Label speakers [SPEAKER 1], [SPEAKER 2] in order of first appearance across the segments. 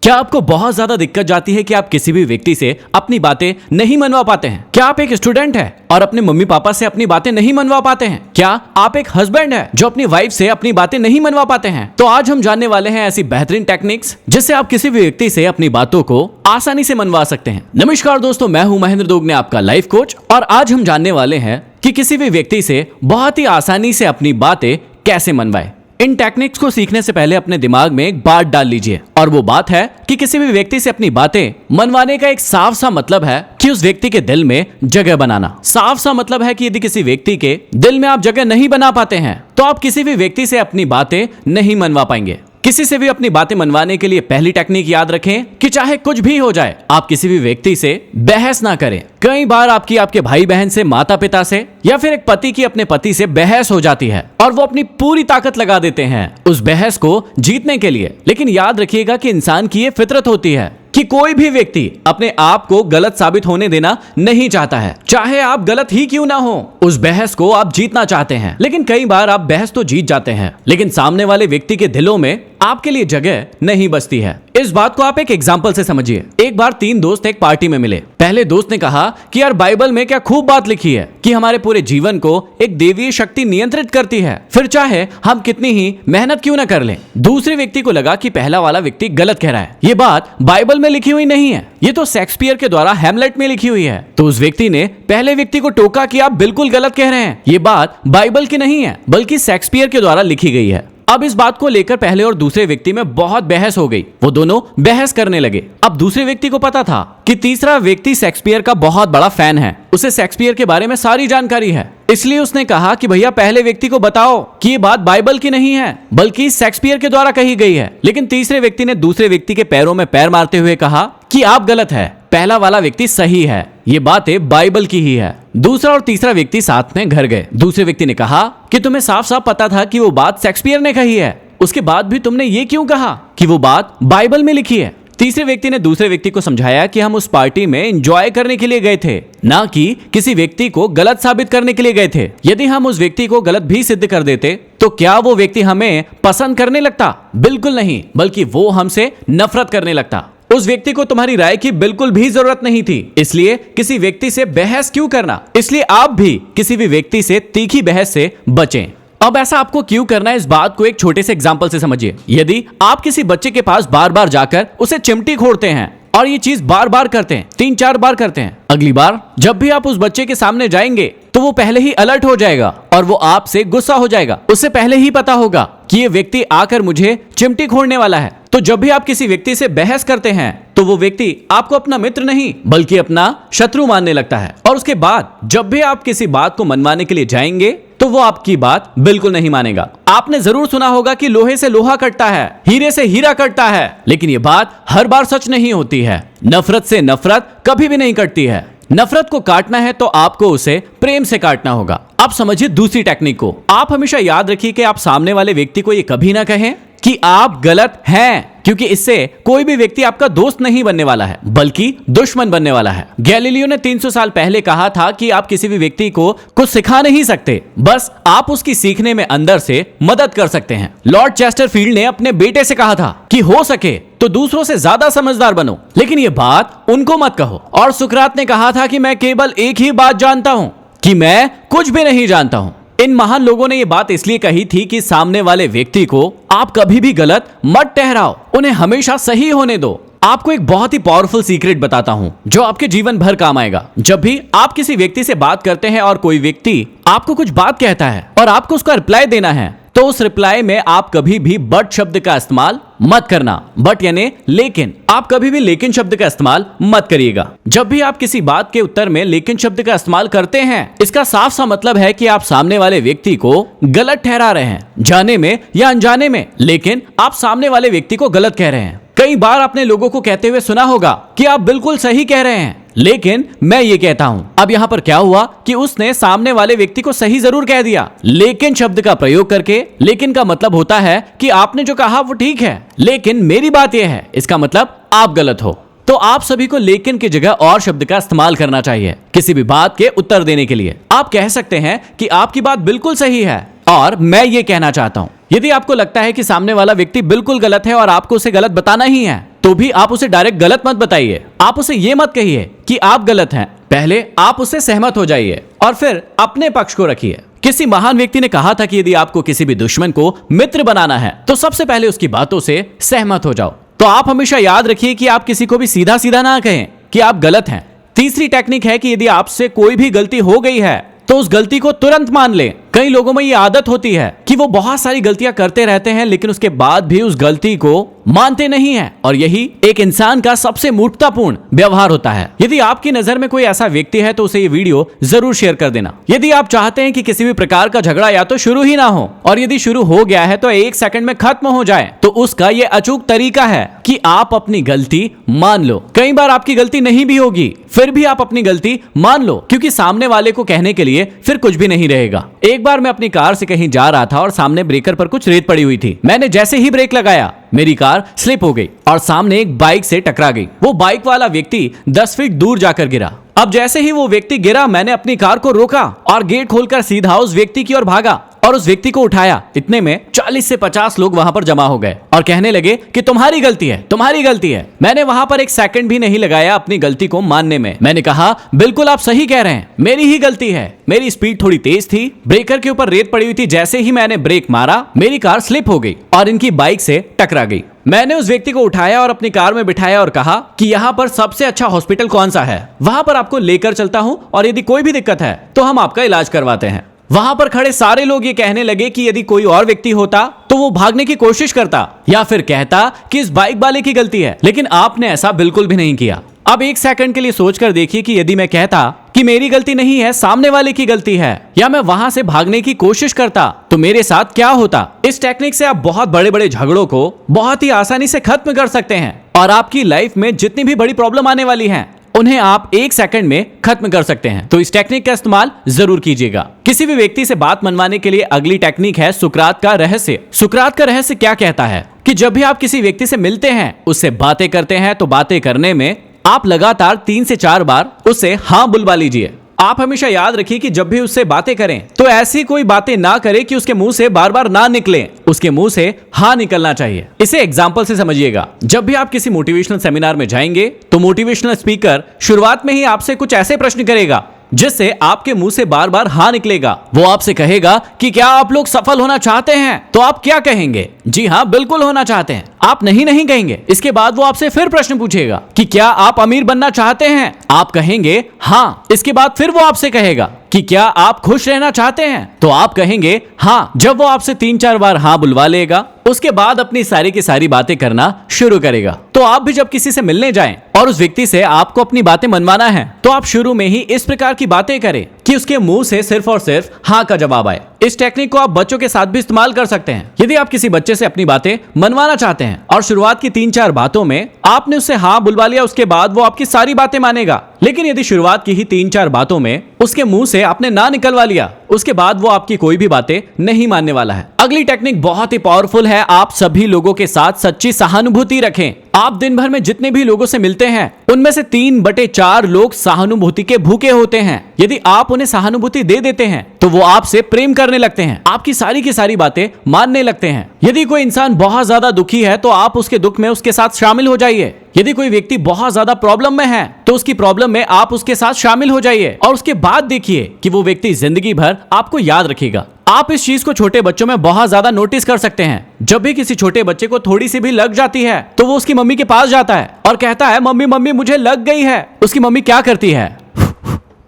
[SPEAKER 1] क्या आपको बहुत ज्यादा दिक्कत जाती है कि आप किसी भी व्यक्ति से अपनी बातें नहीं मनवा पाते हैं? क्या आप एक स्टूडेंट हैं और अपने मम्मी पापा से अपनी बातें नहीं मनवा पाते हैं? क्या आप एक हस्बैंड हैं जो अपनी वाइफ से अपनी बातें नहीं मनवा पाते हैं? तो आज हम जानने वाले हैं ऐसी बेहतरीन टेक्निक्स जिससे आप किसी भी व्यक्ति से अपनी बातों को आसानी से मनवा सकते हैं। नमस्कार दोस्तों, मैं हूं महेंद्र दोगने, आपका लाइफ कोच, और आज हम जानने वाले हैं कि किसी भी व्यक्ति से बहुत ही आसानी से अपनी बातें कैसे मनवाएं। इन टेक्निक्स को सीखने से पहले अपने दिमाग में एक बात डाल लीजिए, और वो बात है कि किसी भी व्यक्ति से अपनी बातें मनवाने का एक साफ सा मतलब है कि उस व्यक्ति के दिल में जगह बनाना। साफ सा मतलब है कि यदि किसी व्यक्ति के दिल में आप जगह नहीं बना पाते हैं तो आप किसी भी व्यक्ति से अपनी बातें नहीं मनवा पाएंगे। किसी से भी अपनी बातें मनवाने के लिए पहली टेक्निक याद रखें कि चाहे कुछ भी हो जाए, आप किसी भी व्यक्ति से बहस ना करें। कई बार आपके भाई बहन से, माता पिता से, या फिर एक पति की अपने पति से बहस हो जाती है और वो अपनी पूरी ताकत लगा देते हैं उस बहस को जीतने के लिए। लेकिन याद रखिएगा कि इंसान की ये फितरत होती है कि कोई भी व्यक्ति अपने आप को गलत साबित होने देना नहीं चाहता है। चाहे आप गलत ही क्यों ना हो, उस बहस को आप जीतना चाहते हैं। लेकिन कई बार आप बहस तो जीत जाते हैं, लेकिन सामने वाले व्यक्ति के दिलों में आपके लिए जगह नहीं बचती है। इस बात को आप एक एग्जाम्पल से समझिए। एक बार 3 दोस्त एक पार्टी में मिले। पहले दोस्त ने कहा कि यार, बाइबल में क्या खूब बात लिखी है कि हमारे पूरे जीवन को एक देवीय शक्ति नियंत्रित करती है, फिर चाहे हम कितनी ही मेहनत क्यों ना कर लें। दूसरे व्यक्ति को लगा कि पहला वाला व्यक्ति गलत कह रहा है, ये बात बाइबल में लिखी हुई नहीं है, ये तो शेक्सपियर के द्वारा हैमलेट में लिखी हुई है। तो उस व्यक्ति ने पहले व्यक्ति को टोका कि आप बिल्कुल गलत कह रहे हैं, ये बात बाइबल की नहीं है बल्कि शेक्सपियर के द्वारा लिखी गई है। अब इस बात को लेकर पहले और दूसरे व्यक्ति में बहुत बहस हो गई। वो दोनों बहस करने लगे। अब दूसरे व्यक्ति को पता था कि तीसरा व्यक्ति शेक्सपियर का बहुत बड़ा फैन है, उसे शेक्सपियर के बारे में सारी जानकारी है। इसलिए उसने कहा कि भैया, पहले व्यक्ति को बताओ कि ये बात बाइबल की नहीं है बल्कि शेक्सपियर के द्वारा कही गई है। लेकिन तीसरे व्यक्ति ने दूसरे व्यक्ति के पैरों में पैर मारते हुए कहा कि आप गलत है, पहला वाला व्यक्ति सही है, ये बातें बाइबल की ही है। दूसरा और तीसरा व्यक्ति साथ में घर गए। दूसरे व्यक्ति ने कहा कि तुम्हें साफ साफ पता था कि वो बात शेक्सपियर ने कही है, उसके बाद भी तुमने ये क्यों कहा कि वो बात बाइबल में लिखी है। तीसरे व्यक्ति ने दूसरे व्यक्ति को समझाया कि हम उस पार्टी में एंजॉय करने के लिए गए थे, ना कि किसी व्यक्ति को गलत साबित करने के लिए गए थे। यदि हम उस व्यक्ति को गलत भी सिद्ध कर देते तो क्या वो व्यक्ति हमें पसंद करने लगता? बिल्कुल नहीं, बल्कि वो हमसे नफरत करने लगता। उस व्यक्ति को तुम्हारी राय की बिल्कुल भी जरूरत नहीं थी, इसलिए किसी व्यक्ति से बहस क्यों करना। इसलिए आप भी किसी भी व्यक्ति से तीखी बहस से बचें। अब ऐसा आपको क्यों करना है, इस बात को एक छोटे से एग्जांपल से समझिए। यदि आप किसी बच्चे के पास बार बार जाकर उसे चिमटी फोड़ते हैं और ये चीज बार बार करते हैं, 3-4 बार करते हैं, अगली बार जब भी आप उस बच्चे के सामने जाएंगे तो वो पहले ही अलर्ट हो जाएगा और वो आपसे गुस्सा हो जाएगा। उसे पहले ही पता होगा कि ये व्यक्ति आकर मुझे चिमटी फोड़ने वाला है। तो जब भी आप किसी व्यक्ति से बहस करते हैं तो वो व्यक्ति आपको अपना मित्र नहीं बल्कि अपना शत्रु मानने लगता है। और उसके बाद जब भी आप किसी बात को मनवाने के लिए जाएंगे तो वो आपकी बात बिल्कुल नहीं मानेगा। आपने जरूर सुना होगा कि लोहे से लोहा कटता है, हीरे से हीरा कटता है, लेकिन ये बात हर बार सच नहीं होती है। नफरत से नफरत कभी भी नहीं कटती है। नफरत को काटना है तो आपको उसे प्रेम से काटना होगा। अब समझिए दूसरी टेक्निक को। आप हमेशा याद रखिए कि आप सामने वाले व्यक्ति को ये कभी ना कहें कि आप गलत हैं, क्योंकि इससे कोई भी व्यक्ति आपका दोस्त नहीं बनने वाला है बल्कि दुश्मन बनने वाला है। गैलीलियो ने 300 साल पहले कहा था कि आप किसी भी व्यक्ति को कुछ सिखा नहीं सकते, बस आप उसकी सीखने में अंदर से मदद कर सकते हैं। लॉर्ड चेस्टरफील्ड ने अपने बेटे से कहा था कि हो सके तो दूसरों से ज्यादा समझदार बनो, लेकिन ये बात उनको मत कहो। और सुकरात ने कहा था कि मैं केवल एक ही बात जानता हूं, कि मैं कुछ भी नहीं जानता हूं। इन महान लोगों ने ये बात इसलिए कही थी कि सामने वाले व्यक्ति को आप कभी भी गलत मत ठहराओ, उन्हें हमेशा सही होने दो। आपको एक बहुत ही पावरफुल सीक्रेट बताता हूं जो आपके जीवन भर काम आएगा। जब भी आप किसी व्यक्ति से बात करते हैं और कोई व्यक्ति आपको कुछ बात कहता है और आपको उसका रिप्लाई देना है, तो उस रिप्लाई में आप कभी भी बट शब्द का इस्तेमाल मत करना। बट यानी लेकिन, आप कभी भी लेकिन शब्द का इस्तेमाल मत करिएगा। जब भी आप किसी बात के उत्तर में लेकिन शब्द का इस्तेमाल करते हैं, इसका साफ सा मतलब है कि आप सामने वाले व्यक्ति को गलत ठहरा रहे हैं, जाने में या अनजाने में। लेकिन आप सामने वाले व्यक्ति को गलत कह रहे हैं। कई बार आपने लोगों को कहते हुए सुना होगा कि आप बिल्कुल सही कह रहे हैं, लेकिन मैं ये कहता हूं। अब यहां पर क्या हुआ कि उसने सामने वाले व्यक्ति को सही जरूर कह दिया, लेकिन शब्द का प्रयोग करके। लेकिन का मतलब होता है कि आपने जो कहा वो ठीक है, लेकिन मेरी बात यह है, इसका मतलब आप गलत हो। तो आप सभी को लेकिन की जगह और शब्द का इस्तेमाल करना चाहिए किसी भी बात के उत्तर देने के लिए। आप कह सकते हैं कि आपकी बात बिल्कुल सही है और मैं ये कहना चाहता हूं, यदि आपको लगता है कि सामने वाला व्यक्ति बिल्कुल गलत है और आपको उसे गलत बताना ही है, तो भी आप उसे डायरेक्ट गलत मत बताइए। आप उसे ये मत कहिए कि आप गलत हैं। पहले आप उससे सहमत हो जाइए और फिर अपने पक्ष को रखिए। किसी महान व्यक्ति ने कहा था कि यदि आपको किसी भी दुश्मन को मित्र बनाना है तो सबसे पहले उसकी बातों से सहमत हो जाओ। तो आप हमेशा याद रखिए कि आप किसी को भी सीधा सीधा ना कहें कि आप गलत हैं। तीसरी टेक्निक है कि यदि आपसे कोई भी गलती हो गई है तो उस गलती को तुरंत मान लें। कई लोगों में ये आदत होती है कि वो बहुत सारी गलतियां करते रहते हैं लेकिन उसके बाद भी उस गलती को मानते नहीं हैं, और यही एक इंसान का सबसे मूर्खतापूर्ण व्यवहार होता है। यदि आपकी नजर में कोई ऐसा व्यक्ति है तो उसे ये वीडियो जरूर शेयर कर देना। यदि आप चाहते हैं कि किसी भी प्रकार का झगड़ा या तो शुरू ही ना हो, और यदि शुरू हो गया है तो 1 सेकंड में खत्म हो जाए, तो उसका ये अचूक तरीका है कि आप अपनी गलती मान लो। कई बार आपकी गलती नहीं भी होगी, फिर भी आप अपनी गलती मान लो, क्योंकि सामने वाले को कहने के लिए फिर कुछ भी नहीं रहेगा। एक बार मैं अपनी कार से कहीं जा रहा था और सामने ब्रेकर पर कुछ रेत पड़ी हुई थी। मैंने जैसे ही ब्रेक लगाया मेरी कार स्लिप हो गई और सामने एक बाइक से टकरा गई। वो बाइक वाला व्यक्ति 10 फीट दूर जाकर गिरा। अब जैसे ही वो व्यक्ति गिरा, मैंने अपनी कार को रोका और गेट खोलकर सीधा उस व्यक्ति की ओर भागा और उस व्यक्ति को उठाया। इतने में 40 से 50 लोग वहां पर जमा हो गए और कहने लगे कि तुम्हारी गलती है, तुम्हारी गलती है। मैंने वहां पर 1 सेकंड भी नहीं लगाया अपनी गलती को मानने में। मैंने कहा, बिल्कुल आप सही कह रहे हैं, मेरी ही गलती है। मेरी स्पीड थोड़ी तेज थी, ब्रेकर के ऊपर रेत पड़ी हुई थी। जैसे ही मैंने ब्रेक मारा, मेरी कार स्लिप हो गई और इनकी बाइक से टकरा गई। मैंने उस व्यक्ति को उठाया और अपनी कार में बिठाया और कहा कि यहाँ पर सबसे अच्छा हॉस्पिटल कौन सा है, वहां पर आपको लेकर चलता हूँ और यदि कोई भी दिक्कत है तो हम आपका इलाज करवाते हैं। वहां पर खड़े सारे लोग ये कहने लगे कि यदि कोई और व्यक्ति होता तो वो भागने की कोशिश करता या फिर कहता कि इस बाइक वाले की गलती है, लेकिन आपने ऐसा बिल्कुल भी नहीं किया। अब 1 सेकंड के लिए सोचकर देखिए कि यदि मैं कहता कि मेरी गलती नहीं है, सामने वाले की गलती है, या मैं वहां से भागने की कोशिश करता, तो मेरे साथ क्या होता। इस टेक्निक से आप बहुत बड़े बड़े झगड़ों को बहुत ही आसानी से खत्म कर सकते हैं और आपकी लाइफ में जितनी भी बड़ी प्रॉब्लम आने वाली है उन्हें आप 1 सेकंड में खत्म कर सकते हैं। तो इस टेक्निक का इस्तेमाल जरूर कीजिएगा। किसी भी व्यक्ति से बात मनवाने के लिए अगली टेक्निक है सुकरात का रहस्य। सुकरात का रहस्य क्या कहता है कि जब भी आप किसी व्यक्ति से मिलते हैं, उससे बातें करते हैं, तो बातें करने में आप लगातार 3 से 4 बार उससे हाँ बुलवा लीजिए। आप हमेशा याद रखिए कि जब भी उससे बातें करें तो ऐसी कोई बातें ना करें कि उसके मुंह से बार बार ना निकले, उसके मुंह से हाँ निकलना चाहिए। इसे एग्जांपल से समझिएगा। जब भी आप किसी मोटिवेशनल सेमिनार में जाएंगे तो मोटिवेशनल स्पीकर शुरुआत में ही आपसे कुछ ऐसे प्रश्न करेगा जिससे आपके मुंह से बार बार हाँ निकलेगा। वो आपसे कहेगा कि क्या आप लोग सफल होना चाहते हैं, तो आप क्या कहेंगे? जी हाँ, बिल्कुल होना चाहते हैं। आप नहीं कहेंगे। इसके बाद वो आपसे फिर प्रश्न पूछेगा कि क्या आप अमीर बनना चाहते हैं, आप कहेंगे हाँ। इसके बाद फिर वो आपसे कहेगा कि क्या आप खुश रहना चाहते हैं, तो आप कहेंगे हाँ। जब वो आपसे 3-4 बार हाँ बुलवा लेगा, उसके बाद अपनी सारी की सारी बातें करना शुरू करेगा। तो आप भी जब किसी से मिलने जाएं और उस व्यक्ति से आपको अपनी बातें मनवाना है, तो आप शुरू में ही इस प्रकार की बातें करें कि उसके मुंह से सिर्फ और सिर्फ हाँ का जवाब आए। इस टेक्निक को आप बच्चों के साथ भी इस्तेमाल कर सकते हैं। यदि आप किसी बच्चे से अपनी बातें मनवाना चाहते हैं और शुरुआत की 3-4 बातों में आपने उससे हाँ बुलवा लिया, उसके बाद वो आपकी सारी बातें मानेगा। लेकिन यदि शुरुआत की ही 3-4 बातों में उसके मुंह से आपने ना निकलवा लिया, उसके बाद वो आपकी कोई भी बातें नहीं मानने वाला है। अगली टेक्निक बहुत ही पावरफुल है। आप सभी लोगों के साथ सच्ची सहानुभूति रखें। आप दिन भर में जितने भी लोगों से मिलते हैं, उनमें से 3/4 लोग सहानुभूति के भूखे होते हैं। यदि आप उन्हें सहानुभूति दे देते हैं तो वो आपसे प्रेम करने लगते हैं, आपकी सारी की सारी बातें मानने लगते हैं। यदि कोई इंसान बहुत ज्यादा दुखी है तो आप उसके दुख में उसके साथ शामिल हो जाइए। यदि कोई व्यक्ति बहुत ज्यादा प्रॉब्लम में है तो उसकी प्रॉब्लम में आप उसके साथ शामिल हो जाइए और उसके बाद देखिए कि वो व्यक्ति जिंदगी भर आपको याद रखेगा। आप इस चीज को छोटे बच्चों में बहुत ज्यादा नोटिस कर सकते हैं। जब भी किसी छोटे बच्चे को थोड़ी सी भी लग जाती है तो वो उसकी मम्मी के पास जाता है और कहता है मम्मी मम्मी मुझे लग गई है। उसकी मम्मी क्या करती है,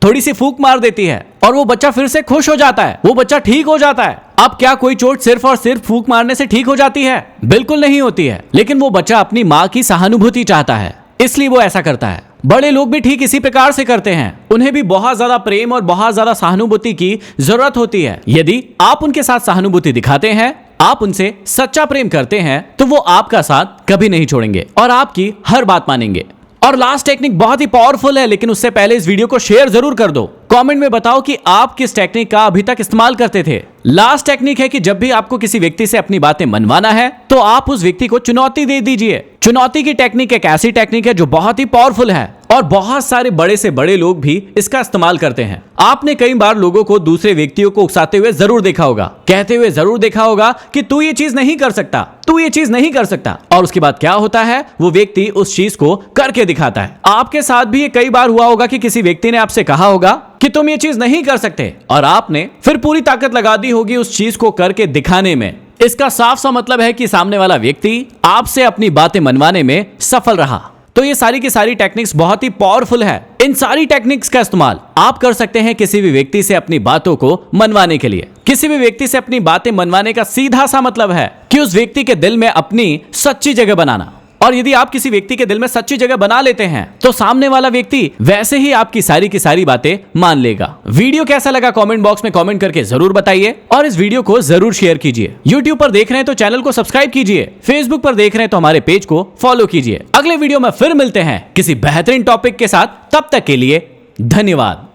[SPEAKER 1] थोड़ी सी फूंक मार देती है और वो बच्चा फिर से खुश हो जाता है, वो बच्चा ठीक हो जाता है। अब क्या कोई चोट सिर्फ और सिर्फ फूंक मारने से ठीक हो जाती है? बिल्कुल नहीं होती है। लेकिन वो बच्चा अपनी माँ की सहानुभूति चाहता है, इसलिए वो ऐसा करता है। बड़े लोग भी ठीक इसी प्रकार से करते हैं। उन्हें भी बहुत ज्यादा प्रेम और बहुत ज्यादा सहानुभूति की जरूरत होती है। यदि आप उनके साथ सहानुभूति दिखाते हैं, आप उनसे सच्चा प्रेम करते हैं, तो वो आपका साथ कभी नहीं छोड़ेंगे और आपकी हर बात मानेंगे। और लास्ट टेक्निक बहुत ही पावरफुल है, लेकिन उससे पहले इस वीडियो को शेयर जरूर कर दो। कमेंट में बताओ कि आप किस टेक्निक का अभी तक इस्तेमाल करते थे लास्ट टेक्निक है कि जब भी आपको किसी व्यक्ति से अपनी बातें मनवाना है तो आप उस व्यक्ति को चुनौती दे दीजिए। चुनौती की टेक्निक एक ऐसी टेक्निक है जो बहुत ही पावरफुल है और बहुत सारे बड़े से बड़े लोग भी इसका इस्तेमाल करते हैं। आपने कई बार लोगों को दूसरे व्यक्तियों को उकसाते हुए जरूर देखा होगा, कहते हुए जरूर देखा होगा कि तू ये चीज नहीं कर सकता, तू ये चीज नहीं कर सकता, और उसके बाद क्या होता है, वो व्यक्ति उस चीज को करके दिखाता है। आपके साथ भी ये कई बार हुआ होगा कि किसी व्यक्ति ने आपसे कहा होगा कि तुम ये चीज नहीं कर सकते और आपने फिर पूरी ताकत लगा दी होगी उस चीज को करके दिखाने में। इसका साफ सा मतलब है कि सामने वाला व्यक्ति आपसे अपनी बातें मनवाने में सफल रहा। तो ये सारी की सारी टेक्निक्स बहुत ही पावरफुल है। इन सारी टेक्निक्स का इस्तेमाल आप कर सकते हैं किसी भी व्यक्ति से अपनी बातों को मनवाने के लिए। किसी भी व्यक्ति से अपनी बातें मनवाने का सीधा सा मतलब है कि उस व्यक्ति के दिल में अपनी सच्ची जगह बनाना। और यदि आप किसी व्यक्ति के दिल में सच्ची जगह बना लेते हैं तो सामने वाला व्यक्ति वैसे ही आपकी सारी की सारी बातें मान लेगा। वीडियो कैसा लगा कमेंट बॉक्स में कमेंट करके जरूर बताइए और इस वीडियो को जरूर शेयर कीजिए। YouTube पर देख रहे हैं तो चैनल को सब्सक्राइब कीजिए, Facebook पर देख रहे हैं तो हमारे पेज को फॉलो कीजिए। अगले वीडियो में फिर मिलते हैं किसी बेहतरीन टॉपिक के साथ। तब तक के लिए धन्यवाद।